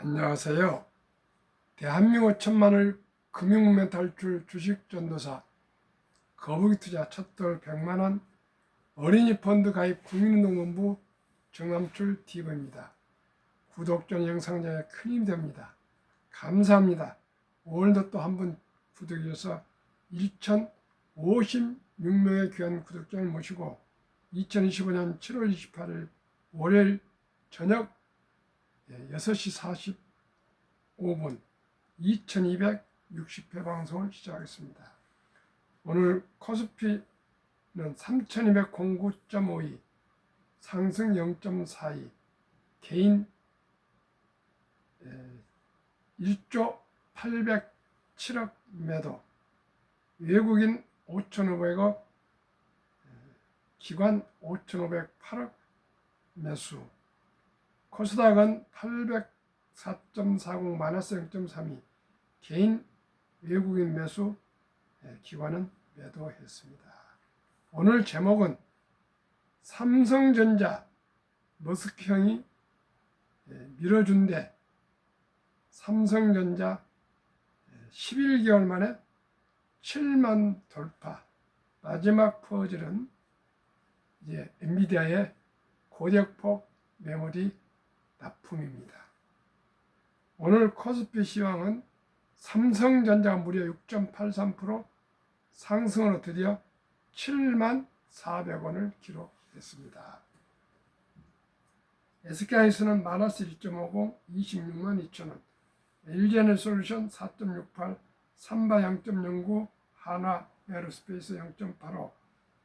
안녕하세요. 대한민국 천만을 금융문명 탈출 주식전도사 거북이투자 첫돌 100만원 어린이 펀드 가입 국민운동본부 정남출 TV입니다. 구독 전 영상자에 큰 힘이 됩니다. 감사합니다. 오늘도 또 한 번 구독해 주셔서 1056명의 귀한 구독자를 모시고 2025년 7월 28일 월요일 저녁 6시 45분 2260회 방송을 시작하겠습니다. 오늘 코스피는 3209.52 상승 0.42 개인 1조 807억 매도 외국인 5,500억 기관 5,508억 매수 코스닥은 804.40 마이너스 0.32 개인 외국인 매수 기관은 매도했습니다. 오늘 제목은 삼성전자 머스크형이 밀어준대 삼성전자 11개월 만에 7만 돌파 마지막 퍼즐은 이제 엔비디아의 고대역폭 메모리 납품입니다. 오늘 코스피 시황은 삼성전자가 무려 6.83% 상승으로 드디어 7만 400원을 기록했습니다. SK하이닉스는 마이너스 1.50 26만 2천원 LG에너지솔루션 4.68 삼바 0.09 한화 에어로스페이스 0.85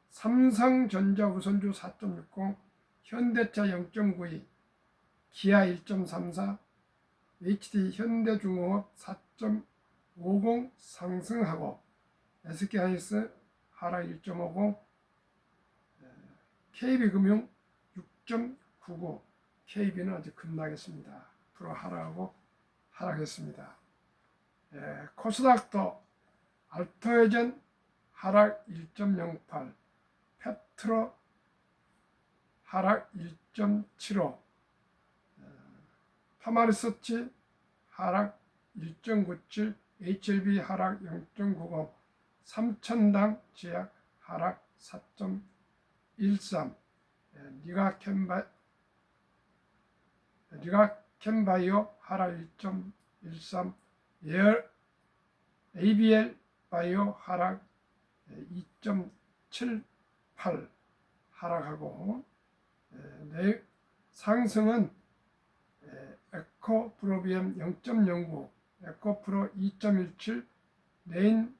삼성전자 우선주 4.60 현대차 0.92 기아 1.34 HD 현대중공업 4.50 상승하고 SK하이닉스 하락 1.50 KB금융 6.99 KB는 아주 급락했습니다. 프로 하락했습니다. 코스닥도 알토해전 하락 1.08 페트로 하락 1.75 파마리서치 하락 1.97 HLB 하락 0.90 삼천당 제약 하락 4.13 리가켄바이오 하락 1.13 ABL 바이오 하락 2.78 하락하고 상승은 에코프로비엠 0.09 에코프로 2.17 레인보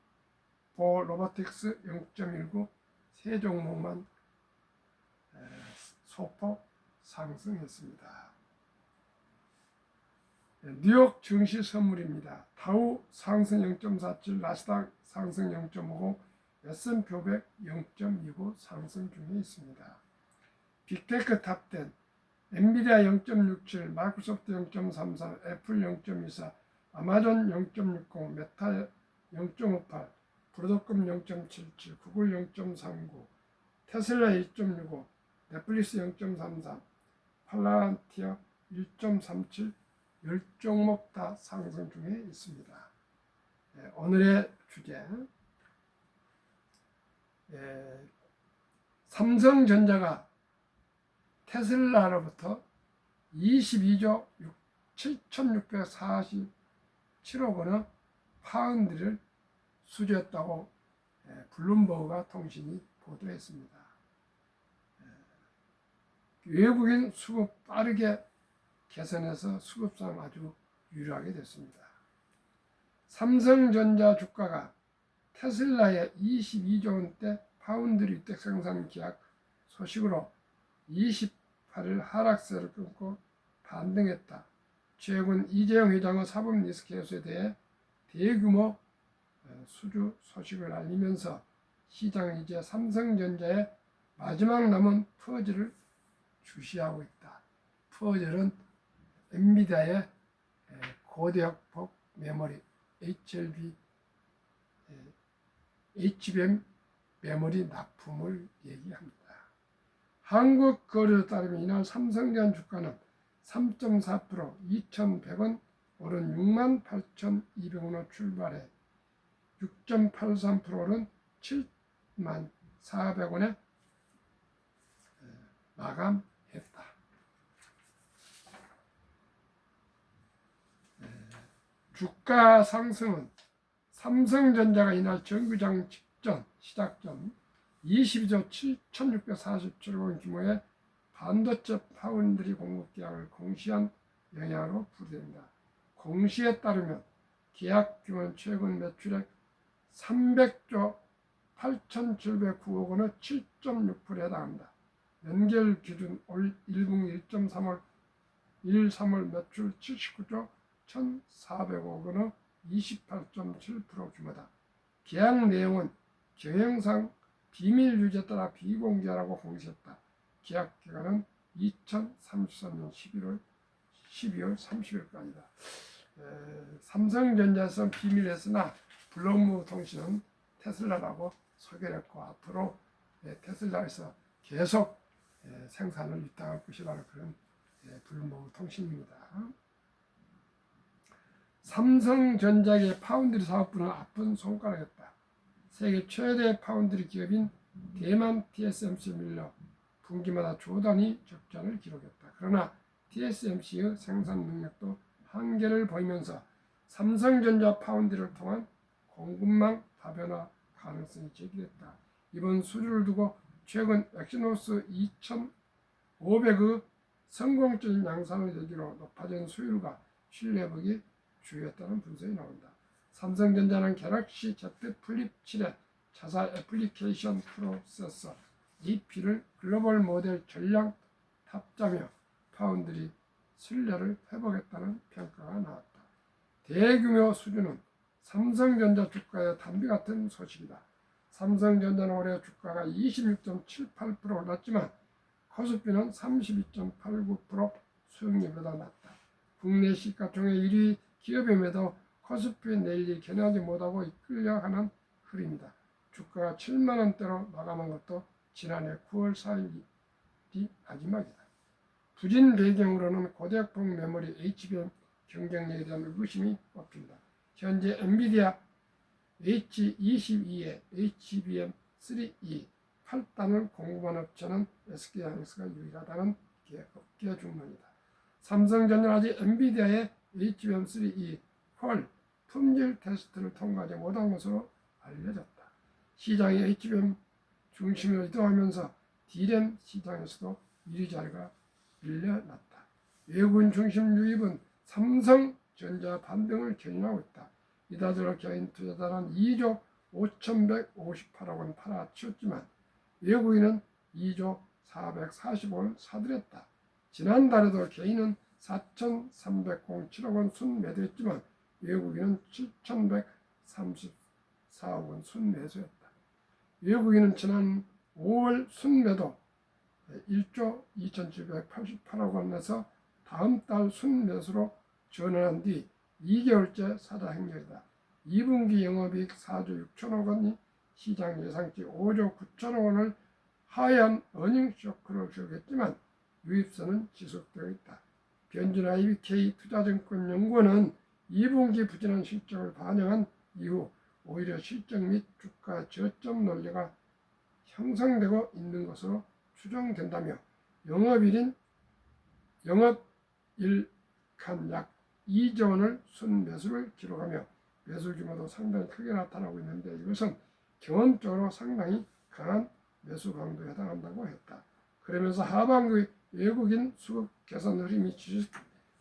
로보틱스 0.19 세 종목만 소폭 상승했습니다. 뉴욕 증시 선물입니다. 다우 상승 0.47 나스닥 상승 0.50 S&P 500 0.29 상승 중에 있습니다. 빅테크 탑10 엔비디아 0.67 마이크로소프트 0.33 애플 0.24 아마존 0.60 메타 0.58 브로드컴 0.77 구글 0.39 테슬라 1.65 넷플릭스 0.33 팔란티어 1.37 10종목 다 상승 중에 있습니다. 오늘의 주제 삼성전자가 테슬라로부터 22조 7,647억 원의 파운드를 수주했다고 블룸버그 통신이 보도했습니다. 외국인 수급 빠르게 개선해서 수급상 아주 유리하게 됐습니다. 삼성전자 주가가 테슬라의 22조 원대 파운드리 유택 생산 계약 소식으로 28일 하락세를 끊고 반등했다. 최근 이재용 회장의 사법 리스크 해소에 대해 대규모 수주 소식을 알리면서 시장은 이제 삼성전자의 마지막 남은 퍼즐을 주시하고 있다. 퍼즐은 엔비디아의 고대역폭 메모리 HBM 메모리 납품을 얘기합니다. 한국거래에 따르면 이날 삼성전자 주가는 3.4% 2,100원 오른 68,200원으로 출발해 6.83%는 74,400원에 마감했다. 주가 상승은 삼성전자가 이날 정규장 직전 시작 전 22조 7,647억 원 규모의 반도체 파운드리 공급 계약을 공시한 영향으로 부르됩니다. 공시에 따르면 계약 규모는 최근 매출액 300조 8,709억 원의 7.6%에 해당합니다. 연결 기준 올 1분기 1.3월 매출 79조 1,400억 원의 28.7% 규모다. 계약 내용은 경영상 비밀 유지에 따라 비공개라고 공시했다. 계약 기간은 2033년 12월 30일까지다. 삼성전자에서는 비밀했으나 블룸버그 통신은 테슬라라고 소개를 했고 앞으로 테슬라에서 계속 생산을 유통할 것이라는 그런 블룸버그 통신입니다. 삼성전자의 파운드리 사업부는 아픈 손가락이었다. 세계 최대 파운드리 기업인 대만 TSMC에 밀려 분기마다 조 단위 적자를 기록했다. 그러나 TSMC의 생산 능력도 한계를 보이면서 삼성전자 파운드리를 통한 공급망 다변화 가능성이 제기됐다. 이번 수주를 두고 최근 엑시노스 2,500의 성공적인 양산을 계기로 높아진 수율과 신뢰 회복이 주요했다는 분석이 나온다. 삼성전자는 갤럭시 Z 플립 7의 자사 애플리케이션 프로세서 EP를 글로벌 모델 전량 탑재하며 파운드리 신뢰를 회복했다는 평가가 나왔다. 대규모 수주는 삼성전자 주가의 담비 같은 소식이다. 삼성전자는 올해 주가가 26.78% 올랐지만 코스피는 32.89% 수익률보다 낮다. 국내 시가총액 1위 기업임에도 코스피 내일이 견인하지 못하고 이끌려가는 흐름이다. 주가가 7만원대로 마감한 것도 지난해 9월 4일이 마지막이다. 부진 배경으로는 고대역폭 메모리 HBM 경쟁력에 대한 의구심이 꼽힌다. 현재 엔비디아 H22의 HBM3E 8단을 공급하는 업체는 SK하이닉스가 유일하다는 업계 중론이다. 삼성전자는 아직 엔비디아의 HBM3E 퀄 품질 테스트를 통과하지 못한 것으로 알려졌다. 시장이 HBM 중심으로 이동하면서 D램 시장에서도 1위 자리가 밀려났다. 외국인 중심 유입은 삼성전자 반등을 견인하고 있다. 이다저러 개인 투자자는 2조 5,158억 원 팔아치웠지만 외국인은 2조 445원 사들였다. 지난달에도 개인은 4,307억 원 순매도했지만 외국인은 7,134억 원 순매수했다. 외국인은 지난 5월 순매도 1조 2,788억 원에서 다음 달 순매수로 전환한 뒤 2개월째 사자 행렬이다. 2분기 영업이익 4조 6천억 원이 시장 예상치 5조 9천억 원을 하회한 어닝 쇼크를 기록했지만 유입선은 지속되어 있다. 변진 IBK 투자증권연구원은 2분기 부진한 실적을 반영한 이후 오히려 실적 및 주가 저점 논리가 형성되고 있는 것으로 추정된다며 영업일간 약 2조 원을 순매수를 기록하며 매수 규모도 상당히 크게 나타나고 있는데 이것은 경험적으로 상당히 강한 매수 강도에 해당한다고 했다. 그러면서 하반기 외국인 수급 개선 흐름이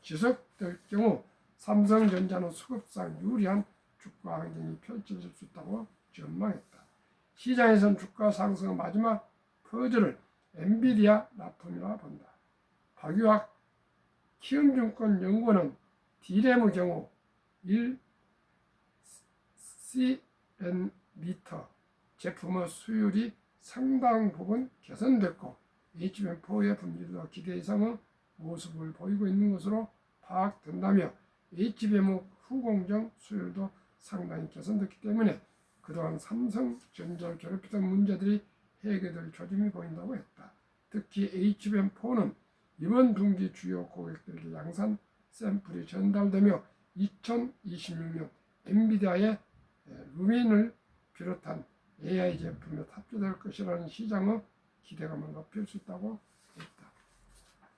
지속될 경우 삼성전자는 수급상 유리한 주가 환경이 펼쳐질 수 있다고 전망했다. 시장에서는 주가 상승의 마지막 퍼즐을 엔비디아 납품이라 본다. 박유학 키움증권 연구원은 D램의 경우 1cm 제품의 수율이 상당 부분 개선됐고 HBM4의 품질도 기대 이상의 모습을 보이고 있는 것으로 파악된다며 HBM의 후공정 수율도 상당히 개선됐기 때문에 그동안 삼성전자를 괴롭히던 문제들이 해결될 조짐이 보인다고 했다. 특히 HBM4는 이번 분기 주요 고객들에게 양산 샘플이 전달되며 2026년 엔비디아의 루민을 비롯한 AI 제품에 탑재될 것이라는 시장의 기대감을 높일 수 있다고 했다.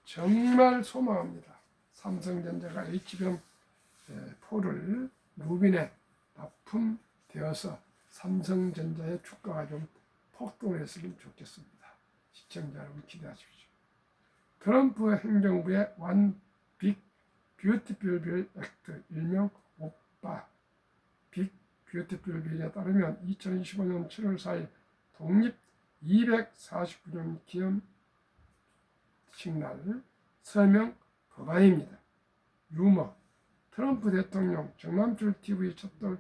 정말 소망합니다. 삼성전자가 HBM4를 루빈에 납품되어서 삼성전자의 주가가 좀 폭등했으면 좋겠습니다. 시청자 여러분 기대하십시오. 트럼프 행정부의 One Big Beautiful Bill Act, 일명 오빠 빅 뷰티풀 빌에 따르면 2025년 7월 4일 독립 249년 기념식 날 서명 법안입니다. 유머: 트럼프 대통령 정남출 TV 첫돌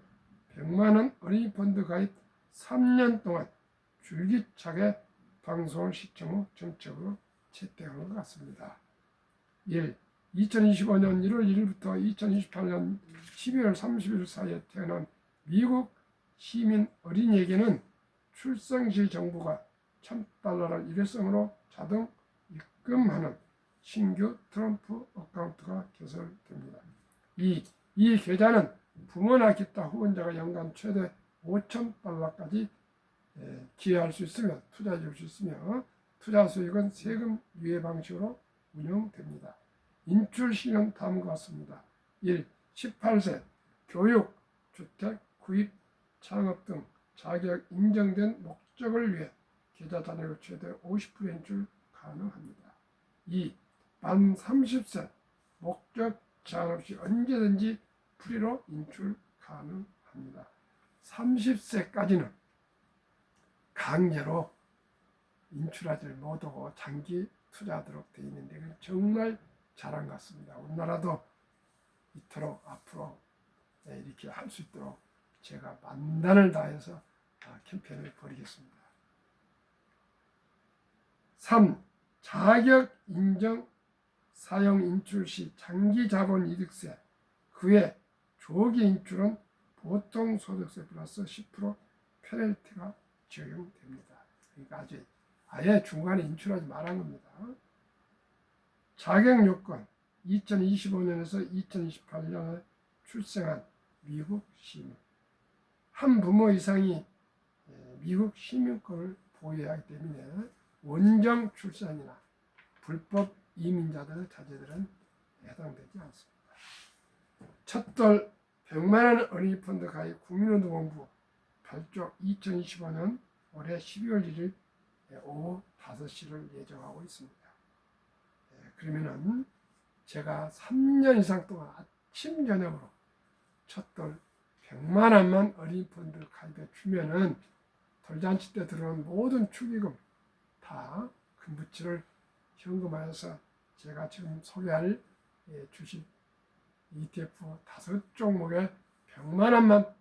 100만원 어린이 펀드 가입 3년 동안 줄기차게 방송을 시청 후 정책으로 채택한 것 같습니다. 1. 2025년 1월 1일부터 2028년 12월 30일 사이에 태어난 미국 시민 어린이에게는 출생 시 정부가 $1,000를 일회성으로 자동 입금하는 신규 트럼프 어카운트가 개설됩니다. 2. 이 계좌는 부모나 기타 후원자가 연간 최대 $5,000까지 기여할 수 있으며 투자해 줄 수 있으며 투자 수익은 세금 유예 방식으로 운영됩니다. 인출 시는 다음과 같습니다. 1. 18세 교육, 주택, 구입, 창업 등 자격 인정된 목적을 위해 계좌 잔액의 최대 50% 인출 가능합니다. 2. 만 30세 목적 제한 없이 언제든지 프리로 인출 가능합니다. 30세까지는 강제로 인출하지 못하고 장기 투자하도록 되어 있는데 정말 잘한 것 같습니다. 우리나라도 이토록 앞으로 이렇게 할 수 있도록 제가 만단을 다해서 캠페인을 벌이겠습니다. 3. 자격 인정 사용 인출 시 장기 자본 이득세, 그외 조기 인출은 보통 소득세 플러스 10% 페널티가 적용됩니다. 그러니까 아예 중간에 인출하지 말한 겁니다. 자격 요건: 2025년에서 2028년에 출생한 미국 시민, 한 부모 이상이 미국 시민권을 보유해야 하기 때문에 원정 출산이나 불법 이민자들의 자제들은 해당되지 않습니다. 첫돌 100만원 어린이 펀드 가입 국민운동본부 발족 2025년 올해 12월 1일 오후 5시를 예정하고 있습니다. 그러면은 제가 3년 이상 동안 아침 저녁으로 첫돌 100만원만 어린이 펀드 가입해 주면은 돌잔치 때 들어온 모든 축의금 다 금부치를 현금화해서 제가 지금 소개할 주식 ETF 5종목에 100만원만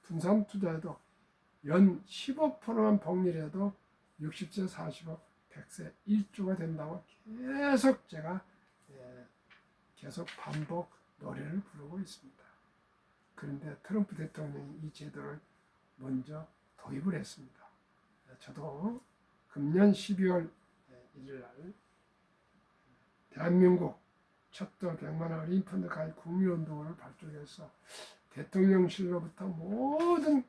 분산 투자해도 연 15%만 복리해도 60세, 40억, 100세 1조가 된다고 계속 제가 계속 반복 노래를 부르고 있습니다. 그런데 트럼프 대통령이 이 제도를 먼저 도입을 했습니다. 저도 금년 12월 1일 날 대한민국 첫돌 100만원 어린이 펀드 가입 국민운동을 발족해서 대통령실로부터 모든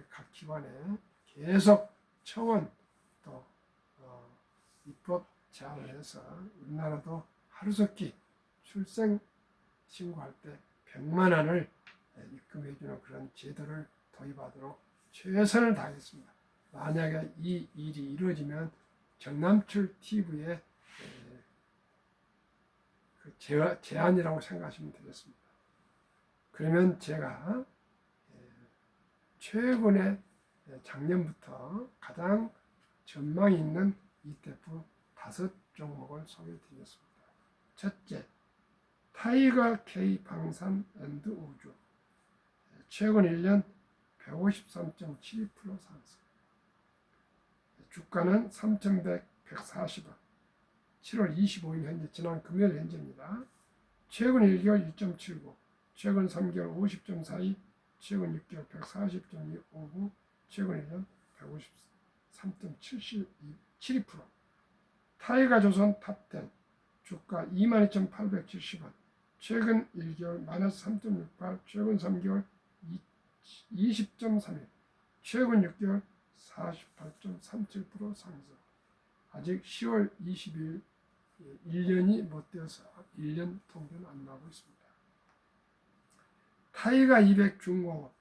각 기관에 계속 청원 또 입법 제안을 해서 우리나라도 하루속히 출생 신고할 때 100만원을 입금해주는 그런 제도를 도입하도록 최선을 다하겠습니다. 만약에 이 일이 이루어지면 정남출 TV의 제안이라고 생각하시면 되겠습니다. 그러면 제가 최근에 작년부터 가장 전망이 있는 ETF 5종목을 소개해 드리겠습니다. 첫째, 타이거 K 방산 앤드 우주. 최근 1년 153.72% 상승. 주가는 3,140원. 7월 25일 현재, 지난 금요일 현재입니다. 최근 1개월 1.79, 최근 3개월 50.42, 최근 6개월 140.59, 최근 1년 153.72%. 타이가 조선 탑10 주가 22,870원, 최근 1개월 마이너스 3.68, 최근 3개월 20.31, 최근 6개월 48.37% 상승. 아직 10월 20일 1년이 못 되어서 1년 통계는 안 나오고 있습니다. 타이가 200 중공업,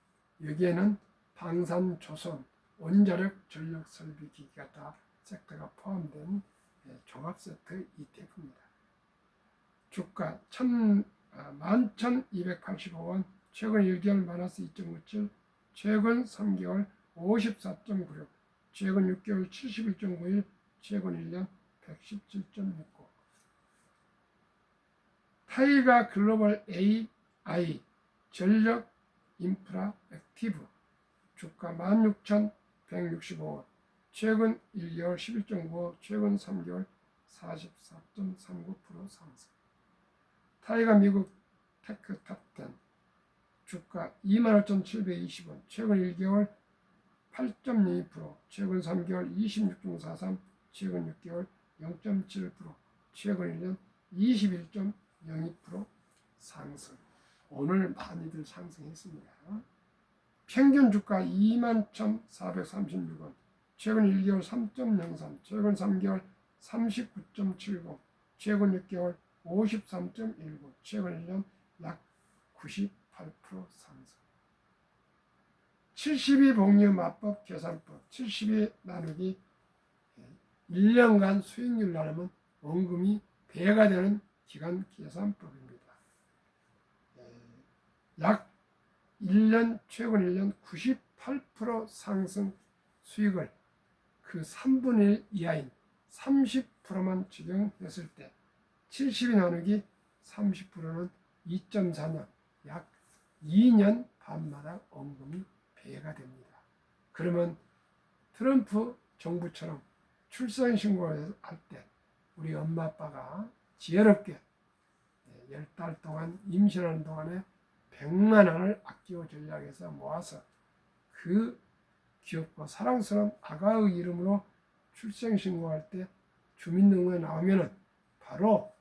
여기에는 방산, 조선, 원자력, 전력 설비 기기가 다 섹터가 포함된 종합 세트 ETF입니다. 주가 11,285원, 최근 1개월 마이너스 2.97, 최근 3개월 54.96, 최근 6개월 71.91, 최근 1년 117.69. 타이가 글로벌 AI 전력 인프라 액티브, 주가 16,165원, 최근 1개월 11.95, 최근 3개월 44.39% 상승. 타이가 미국 테크 탑10, 주가 25,720원, 최근 1개월 8.02%, 최근 3개월 26.43, 최근 6개월 0.7%, 최근 1년 21.02% 상승. 오늘 많이들 상승했습니다. 평균 주가 21,436원, 최근 1개월 3.03, 최근 3개월 39.70, 최근 6개월 53.19, 최근 1년 약 98% 상승. 72 복리 맞법 계산법, 72 나누기 1년간 수익률 나누면 원금이 배가 되는 기간 계산법입니다. 약 1년, 최근 1년 98% 상승 수익을 그 3분의 1 이하인 30%만 적용했을 때 70이 나누기 30%는 2.4년, 약 2년 반마다 원금이 배가 됩니다. 그러면 트럼프 정부처럼 출생신고를 할 때 우리 엄마 아빠가 지혜롭게 10달 동안 임신하는 동안에 100만 원을 아끼고 전략해서 모아서 그 귀엽고 사랑스러운 아가의 이름으로 출생신고할 때 주민등록에 나오면은 바로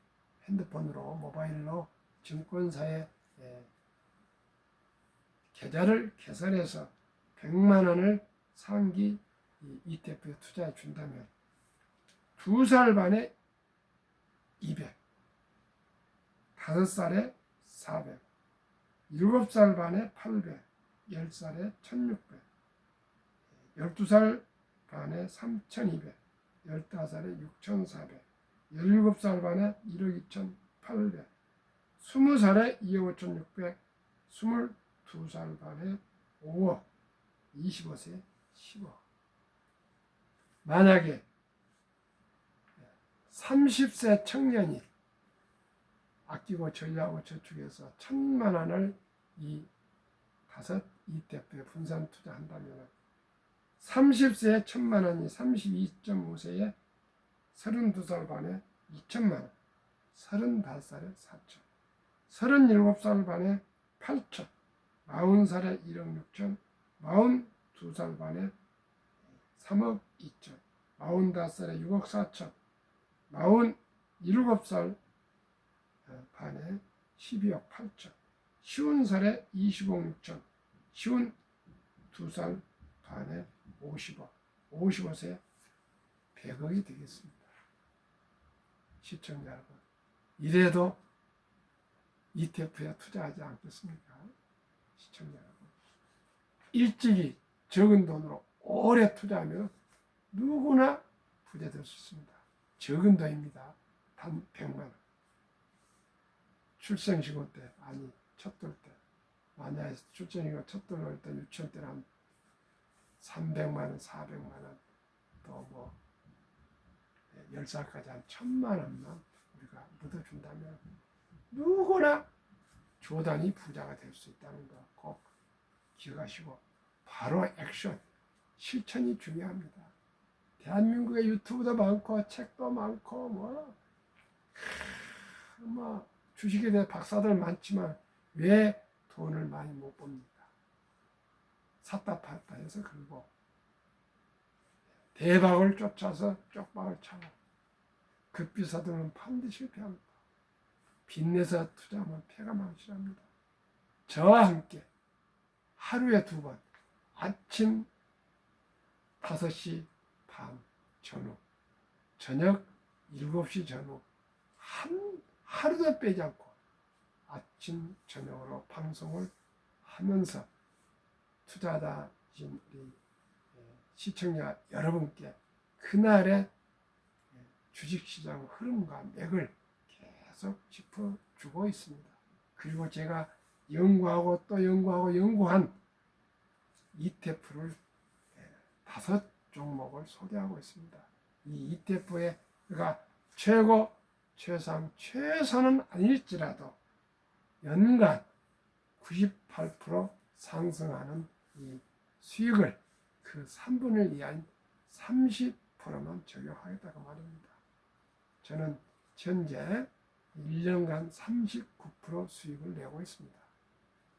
핸드폰으로 모바일로 증권사에 계좌를 개설해서 100만 원을 상기 ETF에 투자해 준다면 2살 반에 200, 5살에 400, 7살 반에 800, 10살에 1600, 12살 반에 3200, 15살에 6400, 17살 반에 1억 2800, 20살에 2억 5600, 22살 반에 5억, 25세 10억. 만약에 30세 청년이 아끼고 전략하고 저축해서 1,000만 원을 이 5 ETF에 분산 투자한다면 30세에 1,000만 원이 32.5세에 32살 반에 2천만 원, 35살에 4천, 37살 반에 8천, 40살에 1억 6천, 42살 반에 3억 2천, 45살에 6억 4천, 47살 반에 12억 8천, 50살에 20억 6천, 52살 반에 50억, 55세 100억이 되겠습니다. 시청자 여러분, 이래도 ETF에 투자하지 않겠습니까? 시청자 여러분, 일찍이 적은 돈으로 오래 투자하면 누구나 부자 될 수 있습니다. 적은 돈입니다. 단 100만 원. 출생신고 때, 아니 첫 돌 때, 만약에 출생신고 첫 돌 때 유치원 때는 한 300만 원, 400만 원, 또 뭐 10살까지 한 1,000만 원만 우리가 묻어준다면 누구나 조단위 부자가 될 수 있다는 거 꼭 기억하시고 바로 액션, 실천이 중요합니다. 대한민국에 유튜브도 많고 책도 많고 뭐 주식에 대해 박사들 많지만 왜 돈을 많이 못 법니까? 샀다 팔다 해서 그리고 대박을 쫓아서 쪽박을 차고 급비사들은 반드시 실패합니다. 빚내서 투자하면 폐가 망신합니다. 저와 함께 하루에 2번 아침 5시 반 전후, 저녁 7시 전후 하루도 빼지 않고 아침 저녁으로 방송을 하면서 투자자이신 우리 시청자 여러분께 그날의 주식시장 흐름과 맥을 계속 짚어주고 있습니다. 그리고 제가 연구하고 또 연구한 ETF를 5종목을 소개하고 있습니다. 이 ETF에 최고, 최상, 최선은 아닐지라도 연간 98% 상승하는 이 수익을 그 3분의 2 한 30%만 적용하겠다고 말입니다. 저는 현재 1년간 39% 수익을 내고 있습니다.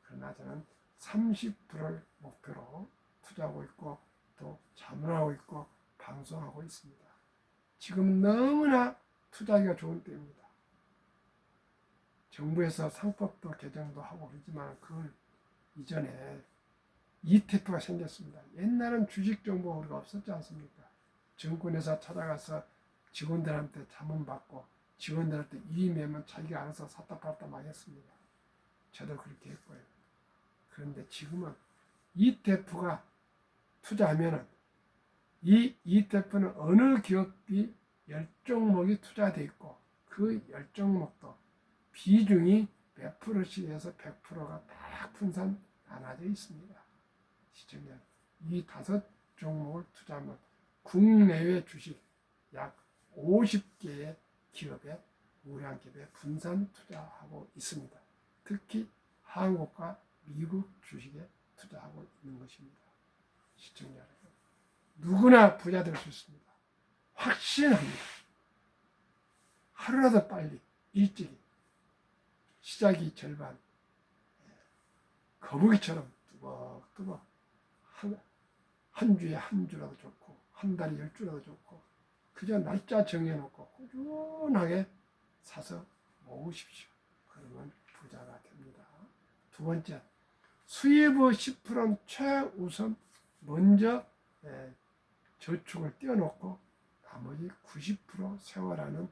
그러나 저는 30%를 목표로 투자하고 있고 또 자문하고 있고 방송하고 있습니다. 지금 너무나 투자하기가 좋은 때입니다. 정부에서 상법도 개정도 하고 그러지만 그 이전에 ETF가 생겼습니다. 옛날은 주식 정보가 우리가 없었지 않습니까? 증권회사 찾아가서 직원들한테 자문받고 직원들한테 일이 매면 자기가 알아서 샀다 팔았다 많이 했습니다. 저도 그렇게 했고요. 그런데 지금은 ETF가 투자하면은 이 ETF는 어느 기업이 10종목이 투자되어 있고 그 10종목도 비중이 몇 프로씩 해서 100%가 딱 분산 나눠져 있습니다. 시청자, 이 5종목을 투자하면 국내외 주식 약 50개의 기업에 우량 기업에 분산 투자하고 있습니다. 특히 한국과 미국 주식에 투자하고 있는 것입니다. 시청자 여러분, 누구나 부자 될 수 있습니다. 확신합니다. 하루라도 빨리 일찍이 시작이 절반 거북이처럼 뚜벅뚜벅 한 주에 한 주라도 좋고 한 달에 10주라도 좋고 그저 날짜 정해놓고 꾸준하게 사서 모으십시오. 그러면 부자가 됩니다. 두 번째, 수입의 10%는 최우선 먼저 저축을 띄워놓고 나머지 90% 생활하는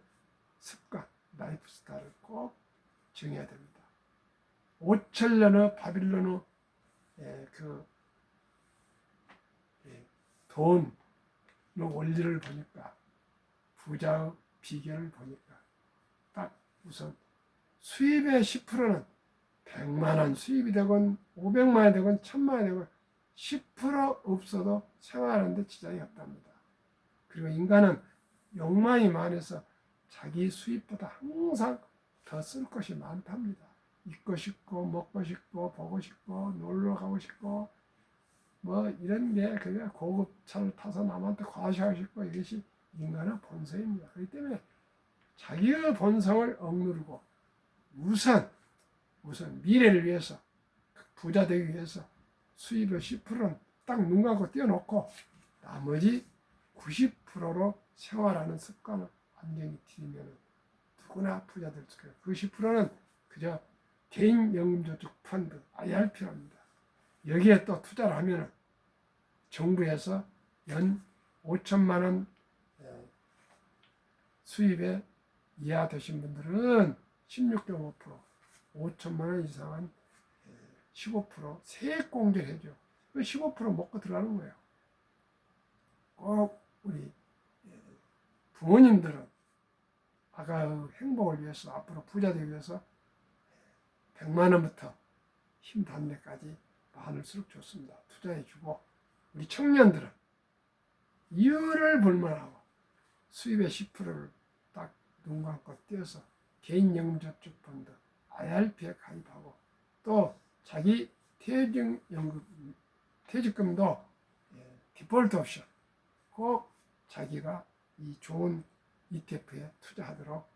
습관, 라이프 스타일을 꼭 정해야 됩니다. 5천년의 바빌론의 돈의 원리를 보니까 부자의 비결을 보니까 딱 우선 수입의 10%는 100만 원 수입이 되건 500만 원이 되건 1000만 원이 되건 10% 없어도 생활하는데 지장이 없답니다. 그리고 인간은 욕망이 많아서 자기 수입보다 항상 더 쓸 것이 많답니다. 입고 싶고 먹고 싶고 보고 싶고 놀러 가고 싶고 뭐 이런 게 그냥 고급 차를 타서 남한테 과시하고 싶고 이것이 인간의 본성입니다. 그렇기 때문에 자기의 본성을 억누르고 우선 미래를 위해서 부자 되기 위해서 수입의 10%는 딱 눈 감고 띄워놓고 나머지 90%로 생활하는 습관을 완전히 들이면 누구나 부자 될 수 있어요. 그 10%는 그저 개인연금저축 펀드 IRP입니다. 여기에 또 투자를 하면 정부에서 연 5천만 원 수입에 이하 되신 분들은 16.5%, 5천만 원 이상은 15% 세액 공제를 해줘. 그 15% 먹고 들어가는 거예요. 꼭 우리 부모님들은 아가의 행복을 위해서 앞으로 부자 되기 위해서 100만 원부터 힘 닿는 데까지 많을수록 좋습니다. 투자해주고 우리 청년들은 이유를 불문하고 수입의 10%를 딱 눈 감고 떼어서 개인연금저축펀드 IRP에 가입하고 또 자기 퇴직금도 디폴트 옵션 꼭 자기가 이 좋은 ETF에 투자하도록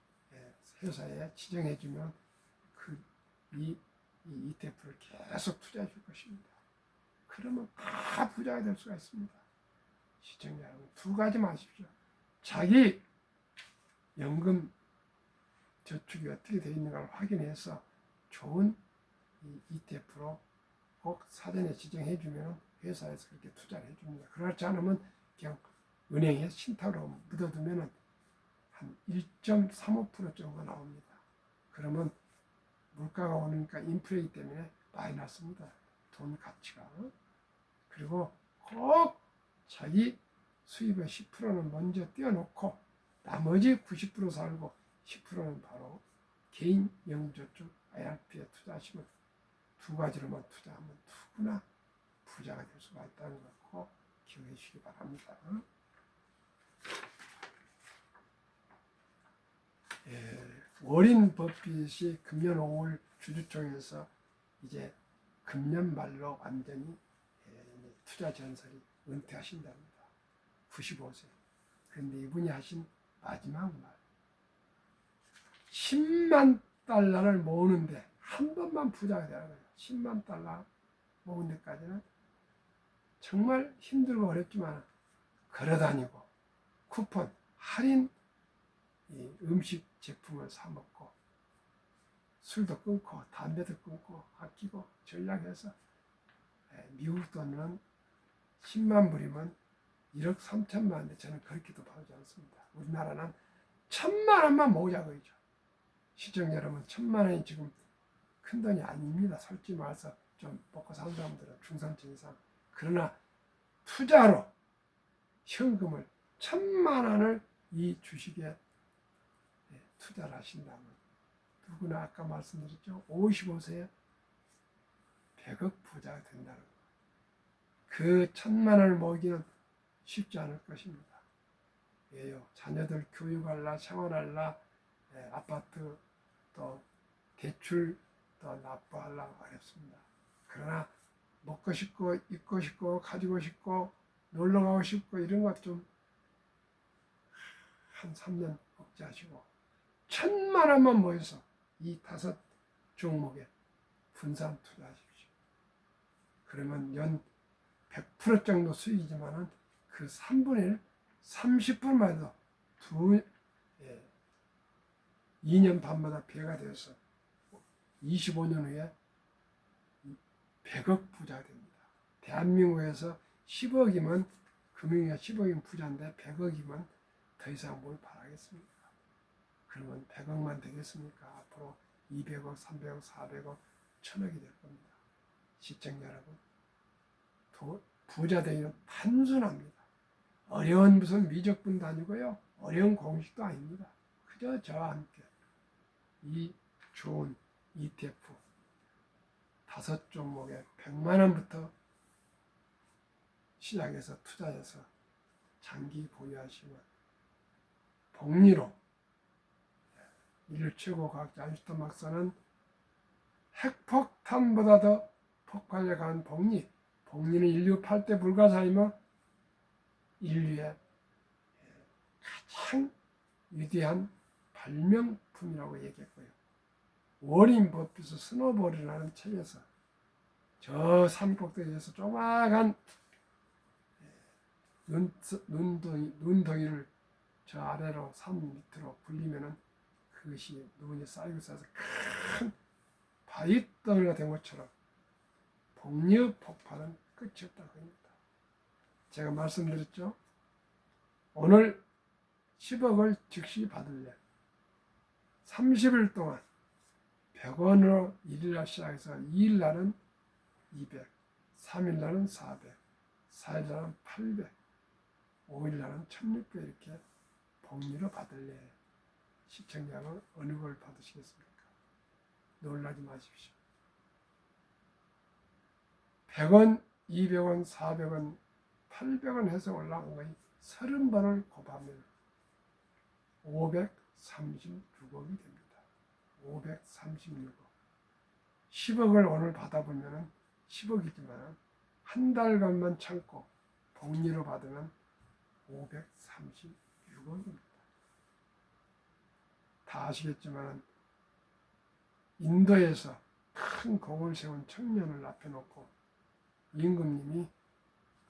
회사에 지정해주면 이 ETF를 계속 투자해 줄 것입니다. 그러면 다 부자가 될 수가 있습니다. 시청자 여러분, 두 가지 마십시오. 자기 연금 저축이 어떻게 되어 있는가를 확인해서 좋은 ETF로 꼭 사전에 지정해 주면 회사에서 그렇게 투자를 해줍니다. 그렇지 않으면 그냥 은행에 신탁으로 묻어두면 한 1.35% 정도 나옵니다. 그러면 물가가 오니까 인플레이 때문에 많이 났습니다. 돈 가치가. 그리고 꼭 자기 수입의 10%는 먼저 떼어놓고 나머지 90% 살고 10%는 바로 개인 영저축 IRP에 투자하시면 두 가지로만 투자하면 누구나 부자가 될 수가 있다는 걸 꼭 기억해 주시기 바랍니다. 워린 버핏이 금년 5월 주주총회에서 이제 금년 말로 완전히 투자 전설이 은퇴하신답니다. 95세. 그런데 이분이 하신 마지막 말. 10만 달러를 모으는데 한 번만 부자가 되는 거예요. 10만 달러 모은 데까지는 정말 힘들고 어렵지만 걸어다니고 쿠폰, 할인 음식 제품을 사 먹고 술도 끊고 담배도 끊고 아끼고 전략해서 미국 돈은 10만 불이면 1억 3천만인데 저는 그렇게도 봐주지 않습니다. 우리나라는 1,000만 원만 모으자고 하죠. 시청자 여러분, 1,000만 원이 지금 큰 돈이 아닙니다. 솔직히 말해서 좀 먹고 사는 사람들은 중산층 이상. 그러나 투자로 현금을 1,000만 원을 이 주식에 투자를 하신다면 누구나 아까 말씀드렸죠. 55세에 100억 부자가 된다는 거. 그 1,000만 원을 모으기는 쉽지 않을 것입니다. 왜요? 자녀들 교육하려, 생활하려, 아파트 또 대출 또 납부하려 어렵습니다. 그러나 먹고 싶고 입고 싶고 가지고 싶고 놀러 가고 싶고 이런 것 좀 한 3년 억제하시고 1,000만 원만 모여서 이 5 종목에 분산 투자하십시오. 그러면 연 100% 정도 수익이지만은 그 3분의 1, 30%만 해도 2년 반마다 배가 되어서 25년 후에 100억 부자가 됩니다. 대한민국에서 10억이면 금융위가 10억이면 부자인데 100억이면 더 이상 뭘 바라겠습니까? 그러면 100억만 되겠습니까? 앞으로 200억, 300억, 400억, 1,000억이 될 겁니다. 시청자 여러분, 부자 되기는 단순합니다. 어려운 무슨 미적분도 아니고요. 어려운 공식도 아닙니다. 그저 저와 함께 이 좋은 ETF 5 종목에 100만 원부터 시작해서 투자해서 장기 보유하시면 복리로 인류 최고 과학자 아인슈타인 박사는 핵폭탄보다 더 폭발에 강한 복리는 인류 8대 불가사이며 인류의 가장 위대한 발명품이라고 얘기했고요. 워린 버핏의 스노볼이라는 책에서 저 산꼭대기에서 조그마한 눈덩이를 저 아래로 산 밑으로 굴리면은 그것이 눈이 쌓이고 쌓여서 큰 바위덩이가 된 것처럼 복리의 폭발은 끝이 없다고 합니다. 제가 말씀드렸죠. 오늘 10억을 즉시 받을래. 30일 동안 100원으로 1일날 시작해서 2일날은 200, 3일날은 400, 4일날은 800, 5일날은 1600 이렇게 복리로 받을래. 시청자는 어느 걸 받으시겠습니까? 놀라지 마십시오. 100원, 200원, 400원, 800원 해서 올라간 거니 30번을 곱하면 536억이 됩니다. 536억. 10억을 오늘 받아보면 10억이지만 한 달간만 참고 복리로 받으면 536억입니다. 다 아시겠지만 인도에서 큰 공을 세운 청년을 앞에 놓고 임금님이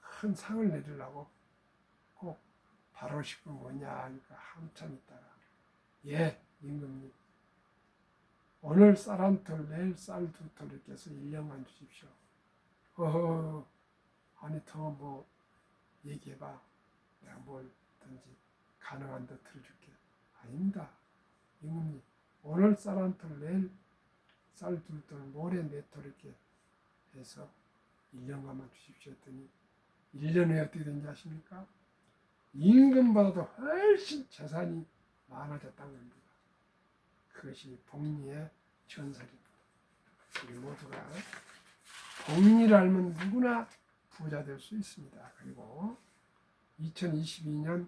큰 상을 내리려고 꼭 바로 싶은 뭐냐 하니까 한참 있다가 임금님 오늘 쌀 한 톨, 내일 쌀 두 톨 이렇게 해서 1년만 주십시오. 아니 더 뭐 얘기해봐. 내가 뭘든지 가능한 데 들어줄게. 아닙니다. 임금님, 오늘 쌀 한 톨, 내일 쌀 두 톨, 모레 네 톨 이렇게 해서 1년간만 주십시오 했더니 1년 후에 어떻게 된지 아십니까? 임금보다도 훨씬 재산이 많아졌다는 겁니다. 그것이 복리의 전설입니다. 우리 모두가 복리를 알면 누구나 부자 될 수 있습니다. 그리고 2022년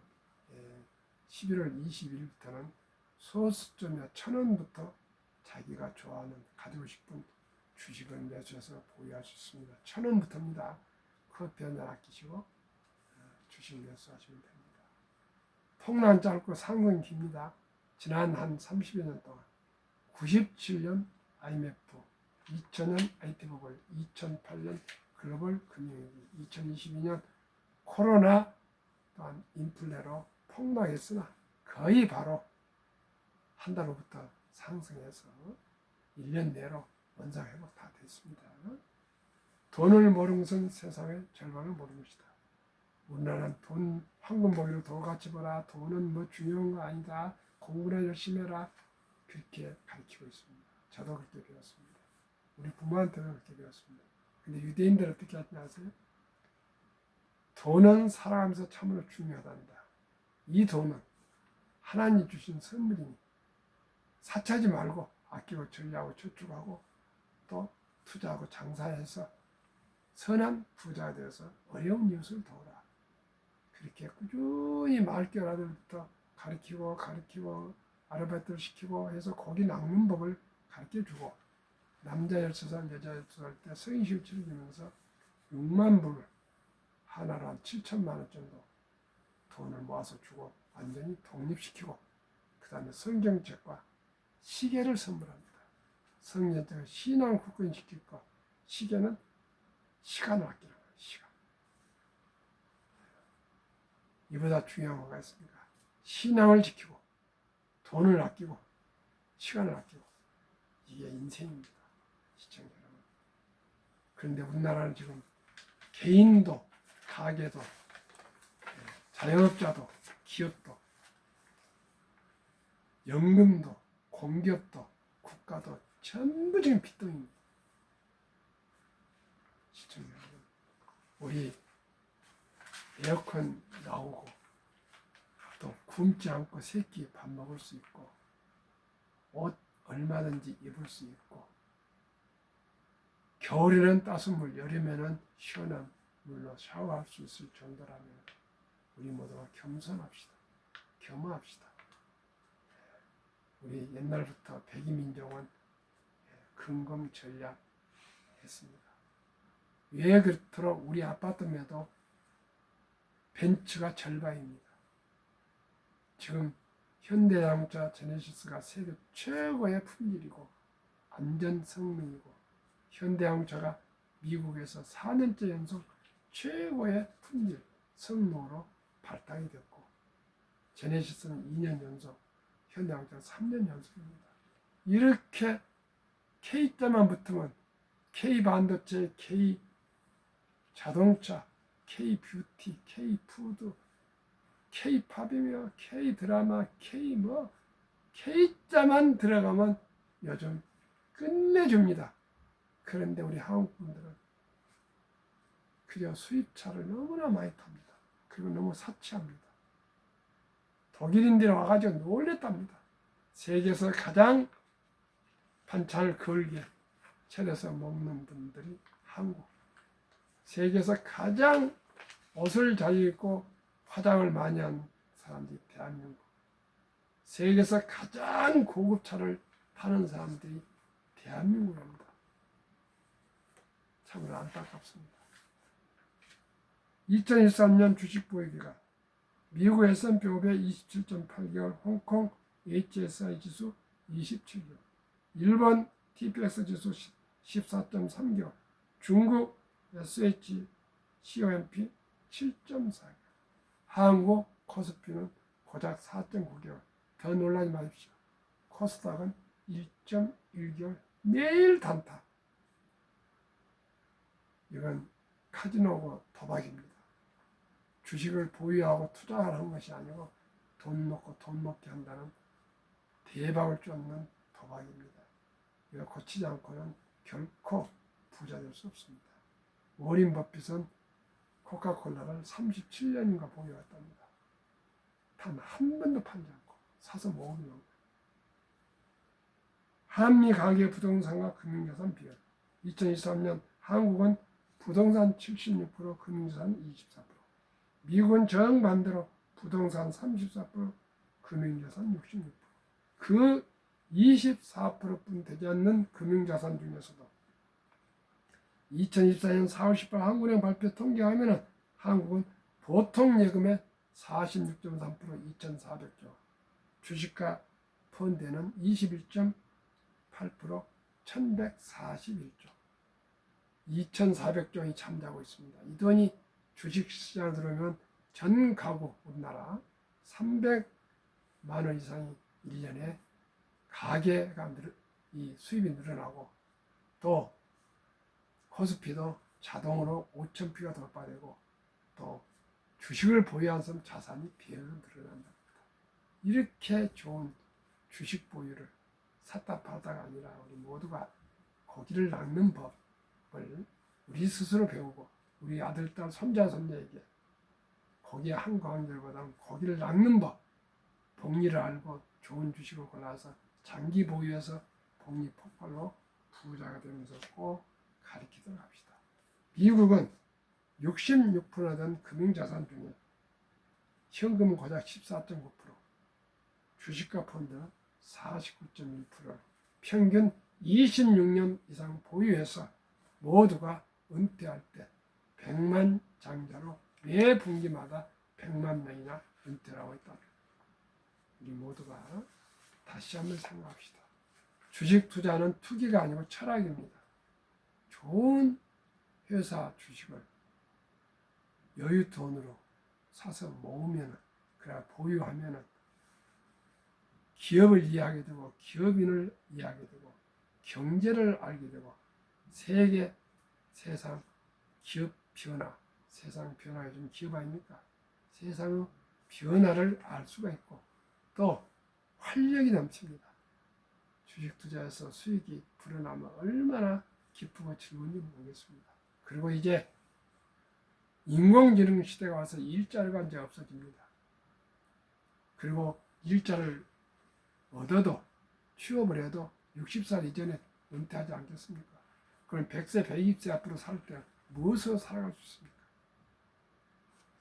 11월 20일부터는 소수점에 1,000원부터 자기가 좋아하는 가지고 싶은 주식을 매수해서 보유할 수 있습니다. 1,000원부터입니다. 커피 한잔 아끼시고 주식 매수하시면 됩니다. 통난 짧고 상근 깁니다. 지난 한 30여 년 동안 97년 IMF, 2000년 IT버블, 2008년 글로벌 금융위기, 2022년 코로나 또한 인플레로 폭락했으나 거의 바로 한 달 후부터 상승해서 1년 내로 원상 회복 다 됐습니다. 돈을 모르는 것은 세상의 절반을 모르는 것이다. 우리나라는 돈, 황금 보기로 돈 같이 벌어, 돈은 뭐 중요한 거 아니다, 공부나 열심히 해라, 그렇게 가르치고 있습니다. 저도 그렇게 배웠습니다. 우리 부모한테도 그렇게 배웠습니다. 근데 유대인들은 어떻게 하지 아세요? 돈은 살아가면서 참으로 중요하답니다. 이 돈은 하나님 주신 선물이니 사치하지 말고 아끼고 전리하고 저축하고 또 투자하고 장사해서 선한 부자가 되어서 어려운 이웃을 도우라. 그렇게 꾸준히 마을교회 아들부터 가르치고 아르바이트를 시키고 해서 고기 낚는 법을 가르쳐주고 남자 13살, 여자 12살 때 성인식을 치러주면서 6만 불을 하나로 한 7천만 원 정도 돈을 모아서 주고 완전히 독립시키고 그 다음에 성경책과 시계를 선물합니다. 성경책을 신앙을 굳건시킬 것, 시계는 시간을 아끼는 거예요. 시간. 이보다 중요한 뭐가 있습니까? 신앙을 지키고 돈을 아끼고 시간을 아끼고 이게 인생입니다. 시청자 여러분. 그런데 우리나라는 지금 개인도 가게도 자영업자도 기업도 연금도 공기업도 국가도 전부 지금 빚덩입니다. 시청자 여러분, 우리 에어컨 나오고 또 굶지 않고 세 끼 밥 먹을 수 있고 옷 얼마든지 입을 수 있고 겨울에는 따스한 물, 여름에는 시원한 물로 샤워할 수 있을 정도라면 우리 모두가 겸손합시다. 겸허합시다. 우리 옛날부터 백이민족은 근검전략 했습니다. 왜 그렇도록 우리 아파트마다 벤츠가 절반입니다. 지금 현대자동차 제네시스가 세계 최고의 품질이고 안전 성능이고 현대자동차가 미국에서 4년째 연속 최고의 품질 성능으로 발탁이 됐고 제네시스는 2년 연속, 현대자동차는 3년 연속입니다. 이렇게 K자만 붙으면 K반도체, K자동차, K뷰티, K푸드, K팝이며 K드라마, K자만 들어가면 요즘 끝내줍니다. 그런데 우리 한국 분들은 그저 수입차를 너무나 많이 탑니다. 그리고 너무 사치합니다. 독일인들이 와가지고 놀랬답니다. 세계에서 가장 반찬을 걸게 차려서 먹는 분들이 한국. 세계에서 가장 옷을 잘 입고 화장을 많이 한 사람들이 대한민국. 세계에서 가장 고급 차를 타는 사람들이 대한민국입니다. 참으로 안타깝습니다. 2013년 주식 보유기간 미국 S&P 500 27.8개월, 홍콩 HSI 지수 27개월, 일본 TPX 지수 14.3개월, 중국 SHCOMP 7.4개월, 한국 코스피는 고작 4.9개월. 더 놀라지 마십시오. 코스닥은 1.1개월 매일 단타. 이건 카지노고 도박입니다. 주식을 보유하고 투자하는 것이 아니고 돈 먹고 돈 먹게 한다는 대박을 쫓는 도박입니다. 이걸 고치지 않고는 결코 부자 될 수 없습니다. 워린 버핏은 코카콜라를 37년인가 보유했답니다. 단 한 번도 팔지 않고 사서 모으는 겁니다. 한미 가계 부동산과 금융자산 비율. 2023년 한국은 부동산 76%, 금융자산 24%. 미국은 정반대로 부동산 34%, 금융자산 66%. 그 24%뿐 되지 않는 금융자산 중에서도 2024년 4월 18일 한국은행 발표 통계하면 한국은 보통 예금의 46.3%, 2,400조, 주식과 펀드는 21.8%, 1,141조, 2,400조이 참여하고 있습니다. 이 돈이 주식시장에 들어오면 전 가구 우리나라 300만 원 이상이 1년에 가계가 이 수입이 늘어나고 또 코스피도 자동으로 5,000피가 돌파되고 또 주식을 보유한 사람 자산이 배로 늘어난답니다. 이렇게 좋은 주식 보유를 샀다 팔다가 아니라 우리 모두가 고기를 낚는 법을 우리 스스로 배우고 우리 아들, 딸, 손자, 손녀에게 고기 한 광절보다는 고기를 낚는 법, 복리를 알고 좋은 주식을 골라서 장기 보유해서 복리 폭발로 부자가 되면서 꼭 가르치도록 합시다. 미국은 66%나 된 금융자산 중에 현금은 고작 14.9%, 주식과 펀드 49.1%를 평균 26년 이상 보유해서 모두가 은퇴할 때 100만 장자로 매 분기마다 100만 명이나 은퇴를 하고 있다. 우리 모두가 다시 한번 생각합시다. 주식 투자는 투기가 아니고 철학입니다. 좋은 회사 주식을 여유 돈으로 사서 모으면, 그래 보유하면 기업을 이해하게 되고 기업인을 이해하게 되고 경제를 알게 되고 세상 기업 변화, 세상 변화에 좀 기업 아닙니까? 세상의 변화를 알 수가 있고 또 활력이 넘칩니다. 주식 투자에서 수익이 불어나면 얼마나 기쁘고 즐거운지 모르겠습니다. 그리고 이제 인공지능 시대가 와서 일자리가 이제 없어집니다. 그리고 일자를 얻어도 취업을 해도 60살 이전에 은퇴하지 않겠습니까? 그럼 100세, 120세 앞으로 살 때 무엇으로 살아갈 수 있습니까?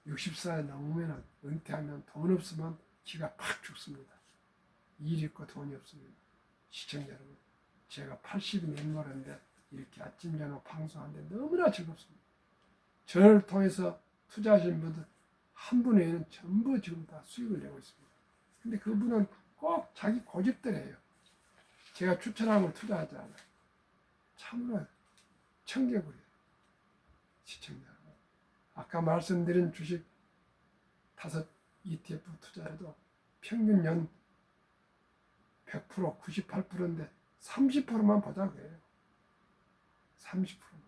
60살 넘으면 은퇴하면 돈 없으면 기가 팍 죽습니다. 일 있고 돈이 없습니다. 시청자 여러분, 제가 80이 넘어는데 이렇게 아침 저녁 방송하는데 너무나 즐겁습니다. 저를 통해서 투자하신 분들 한 분 외에는 전부 지금 다 수익을 내고 있습니다. 근데 그분은 꼭 자기 고집대로예요. 제가 추천하는 걸 투자하지 않아요. 참으로 청개구리예요. 시청자 여러분, 아까 말씀드린 주식 5 ETF 투자해도 평균 연 100%, 98%인데 30%만 보자고요. 30%만.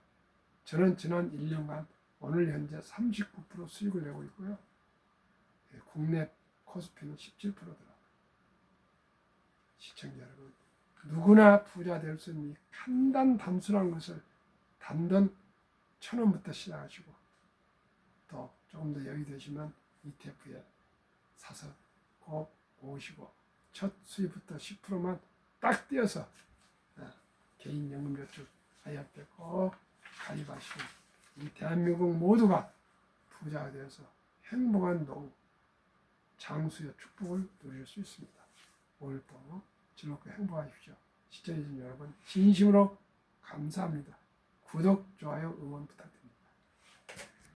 저는 지난 1년간 오늘 현재 39% 수익을 내고 있고요. 국내 코스피는 17%더라고요. 시청자 여러분, 누구나 부자 될 수 있는 단순한 것을 단돈 1,000원부터 시작하시고 또 조금 더 여유 되시면 ETF에 사서 꼭 모으시고 첫 수입부터 10%만 딱 떼어서 개인연금저축 IRP 꼭 가입하시고 이 대한민국 모두가 부자가 되어서 행복한 노후, 장수의 축복을 누릴 수 있습니다. 오늘도 즐겁고 행복하십시오. 시청해주신 여러분 진심으로 감사합니다. 구독, 좋아요, 응원 부탁드립니다.